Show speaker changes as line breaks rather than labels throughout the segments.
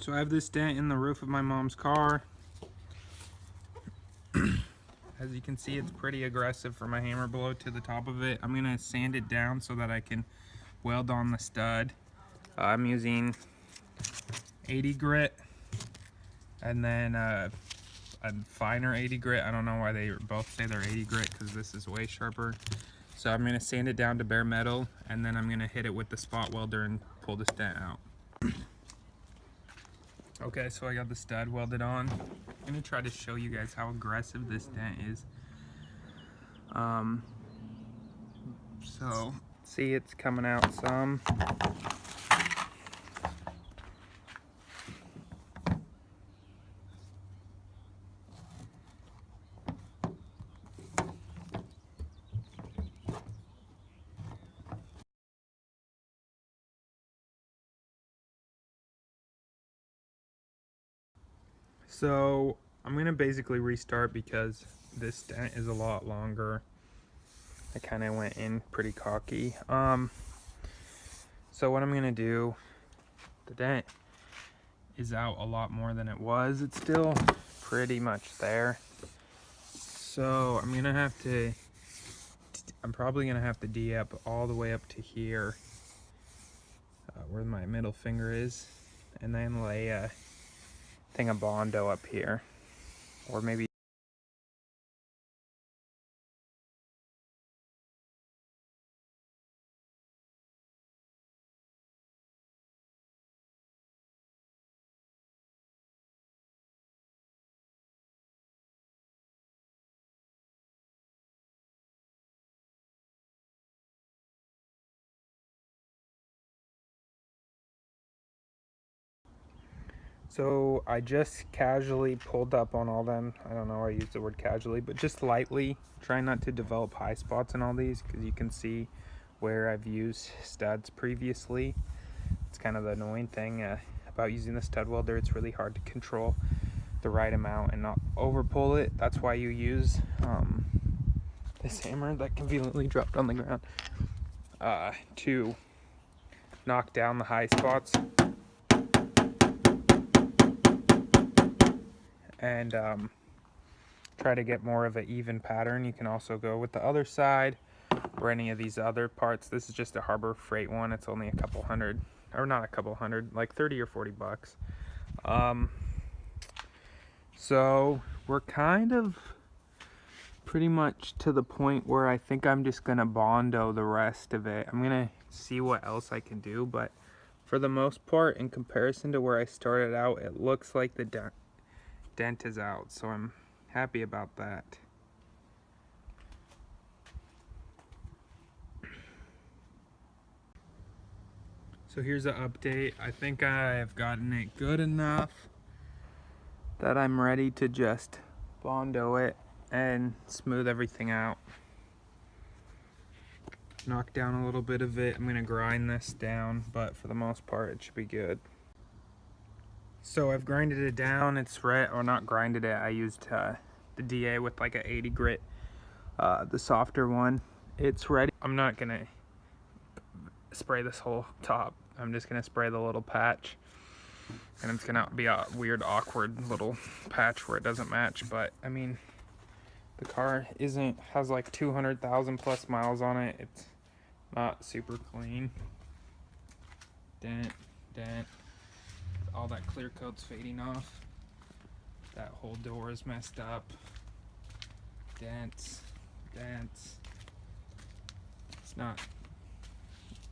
So I have this dent in the roof of my mom's car. As you can see, it's pretty aggressive for my hammer blow to the top of it. I'm gonna sand it down so that I can weld on the stud. I'm using 80 grit and then a finer 80 grit. I don't know why they both say they're 80 grit because this is way sharper. So I'm gonna sand it down to bare metal and then I'm gonna hit it with the spot welder and pull this dent out. Okay, so I got the stud welded on. I'm gonna try to show you guys how aggressive this dent is. So see, it's coming out some. So I'm gonna basically restart because this dent is a lot longer. I kind of went in pretty cocky. So what I'm gonna do, the dent is out a lot more than it was. It's still pretty much there. So I'm probably gonna have to de-up all the way up to here, where my middle finger is, and then lay a thing of Bondo up here, or maybe. So I just casually pulled up on all them. I don't know why I used the word casually, but just lightly. Try not to develop high spots in all these because you can see where I've used studs previously. It's kind of the annoying thing about using the stud welder. It's really hard to control the right amount and not over pull it. That's why you use this hammer that conveniently dropped on the ground to knock down the high spots. And try to get more of an even pattern. You can also go with the other side or any of these other parts. This is just a Harbor Freight one. It's only a couple hundred, or not a couple hundred, like 30 or 40 bucks. So we're kind of pretty much to the point where I think I'm just gonna Bondo the rest of it. I'm gonna see what else I can do, but for the most part, in comparison to where I started out, it looks like the dent is out, so I'm happy about that. So here's an update. I think I've gotten it good enough that I'm ready to just Bondo it and smooth everything out. Knock down a little bit of it. I'm gonna grind this down, but for the most part it should be good. So I've grinded it down. It's red, or not grinded it. I used the DA with like an 80 grit, the softer one. It's ready. I'm not gonna spray this whole top. I'm just gonna spray the little patch, and it's gonna be a weird, awkward little patch where it doesn't match. But I mean, the car has like 200,000 plus miles on it. It's not super clean. Dent. All that clear coat's fading off. That whole door is messed up. Dents. It's not.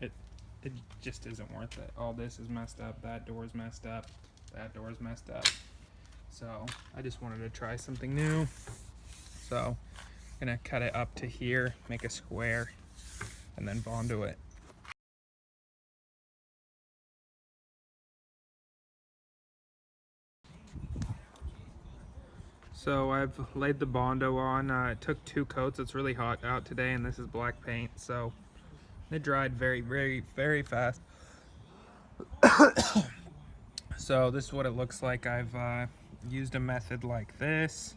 It just isn't worth it. All this is messed up. That door's messed up. That door's messed up. So I just wanted to try something new. So I'm gonna cut it up to here, make a square, and then Bondo it. So I've laid the Bondo on. It took 2 coats. It's really hot out today, and this is black paint, so it dried very, very, very fast. So this is what it looks like. I've used a method like this,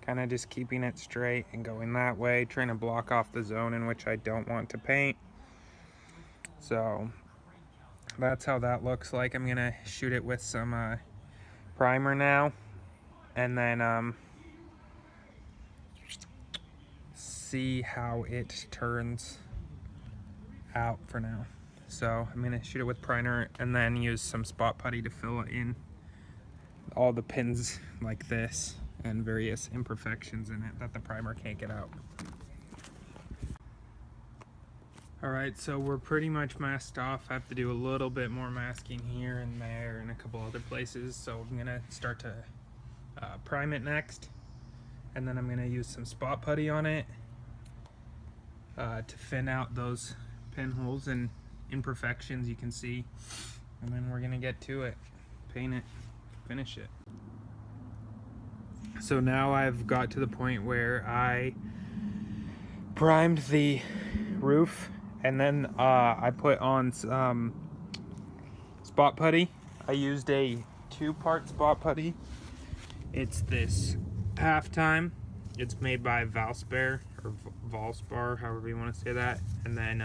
kind of just keeping it straight and going that way, trying to block off the zone in which I don't want to paint. So that's how that looks like. I'm gonna shoot it with some primer now, and then see how it turns out for now. So I'm gonna shoot it with primer and then use some spot putty to fill in all the pins like this and various imperfections in it that the primer can't get out. All right, so we're pretty much masked off. I have to do a little bit more masking here and there and a couple other places. So I'm gonna start to prime it next, and then I'm gonna use some spot putty on it to thin out those pinholes and imperfections you can see, and then we're gonna get to it, paint it, finish it. So now I've got to the point where I primed the roof, and then I put on some spot putty. I used a 2-part spot putty. It's this halftime. It's made by Valspar or Valspar, however you want to say that. And then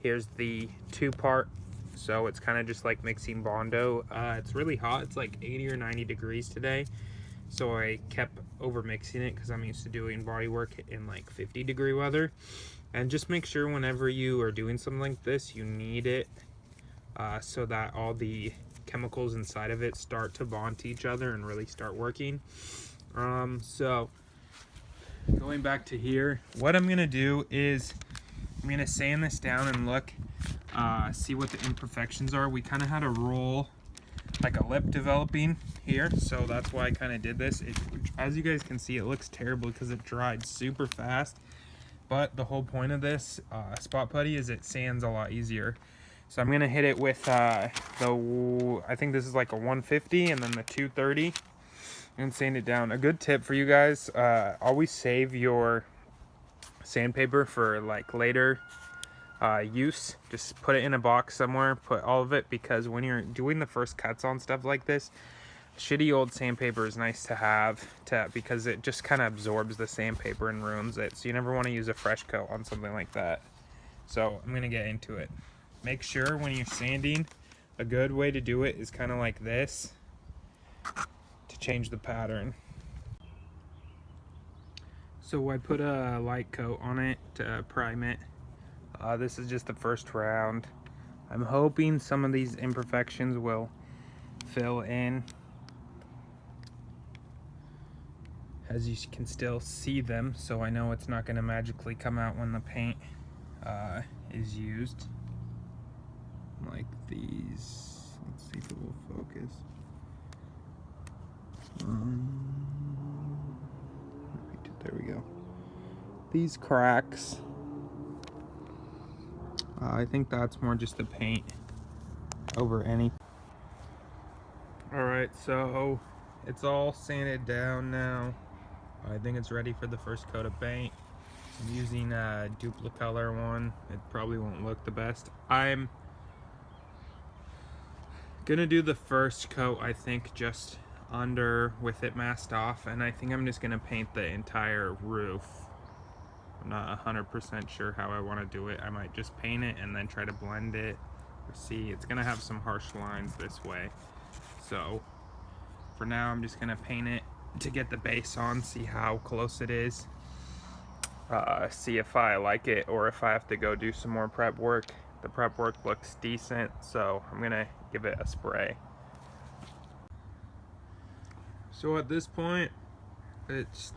here's the 2-part. So it's kind of just like mixing Bondo. It's really hot. It's like 80 or 90 degrees today. So I kept over mixing it because I'm used to doing body work in like 50-degree weather. And just make sure whenever you are doing something like this, you knead it so that all the chemicals inside of it start to bond to each other and really start working. So going back to here, what I'm gonna do is I'm gonna sand this down and look, see what the imperfections are. We kind of had a roll, like a lip developing here, so that's why I kind of did this. As you guys can see, it looks terrible because it dried super fast, but the whole point of this spot putty is it sands a lot easier. So I'm gonna hit it with I think this is like a 150 and then the 230 and sand it down. A good tip for you guys, always save your sandpaper for like later use. Just put it in a box somewhere, put all of it, because when you're doing the first cuts on stuff like this, shitty old sandpaper is nice to have because it just kind of absorbs the sandpaper and ruins it. So you never want to use a fresh coat on something like that. So I'm gonna get into it. Make sure when you're sanding, a good way to do it is kind of like this to change the pattern. So I put a light coat on it to prime it. This is just the first round. I'm hoping some of these imperfections will fill in, as you can still see them, so I know it's not going to magically come out when the paint is used. Like these. Let's see if it will focus. There we go. These cracks. I think that's more just the paint over any. Alright, so it's all sanded down now. I think it's ready for the first coat of paint. I'm using a duplicolor one. It probably won't look the best. I'm gonna do the first coat, I think, just under with it masked off, and I think I'm just gonna paint the entire roof. I'm not 100% sure how I want to do it. I might just paint it and then try to blend it. See, it's gonna have some harsh lines this way. So for now, I'm just gonna paint it to get the base on, see how close it is, see if I like it or if I have to go do some more prep work. The prep work looks decent, so I'm gonna give it a spray. So at this point, it's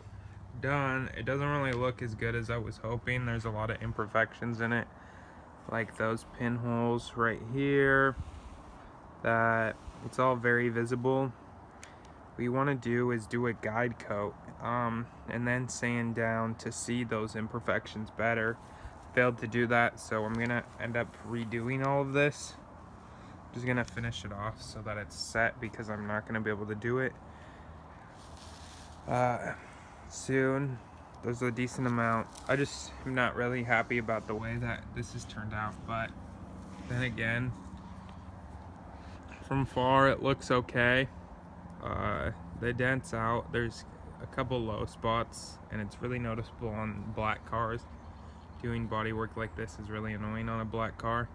done. It doesn't really look as good as I was hoping. There's a lot of imperfections in it, like those pinholes right here, that it's all very visible. What you want to do is do a guide coat and then sand down to see those imperfections better. Failed to do that, so I'm gonna end up redoing all of this. Just gonna finish it off so that it's set, because I'm not gonna be able to do it soon. There's a decent amount. I just am not really happy about the way that this has turned out, but then again, from far it looks okay. The dent's out. There's a couple low spots, and it's really noticeable on black cars. Doing body work like this is really annoying on a black car.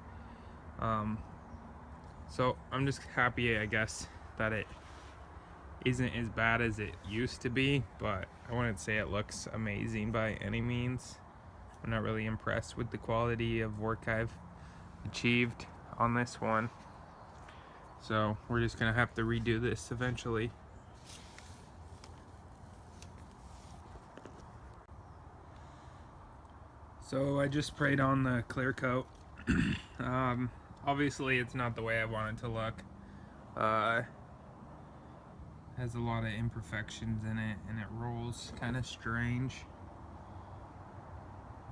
So I'm just happy, I guess, that it isn't as bad as it used to be, but I wouldn't say it looks amazing by any means. I'm not really impressed with the quality of work I've achieved on this one. So we're just gonna have to redo this eventually. So I just sprayed on the clear coat. Obviously it's not the way I want it to look. Has a lot of imperfections in it, and it rolls kind of strange.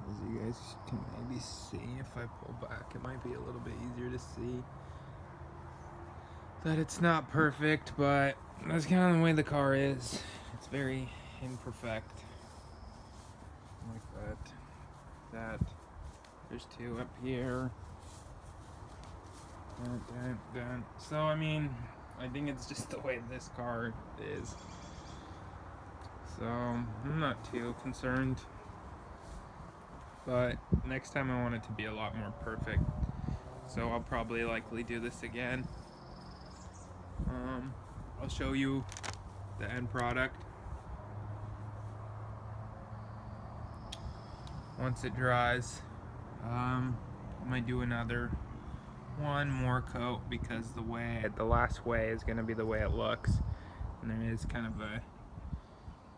As you guys can maybe see, if I pull back, it might be a little bit easier to see that it's not perfect, but that's kind of the way the car is. It's very imperfect. Like that. There's two up here. Dent. So, I mean, I think it's just the way this car is. So, I'm not too concerned. But next time I want it to be a lot more perfect. So I'll probably likely do this again. I'll show you the end product once it dries. I might do one more coat, because the last way is going to be the way it looks, and there is kind of a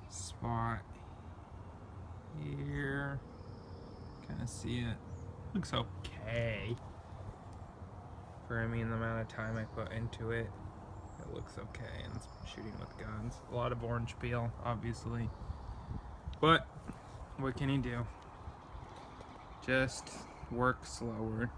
spot here. Kind of see it. Looks okay for, I mean, the amount of time I put into it. It looks okay, and it's shooting with guns. A lot of orange peel, obviously, but what can you do? Just work slower.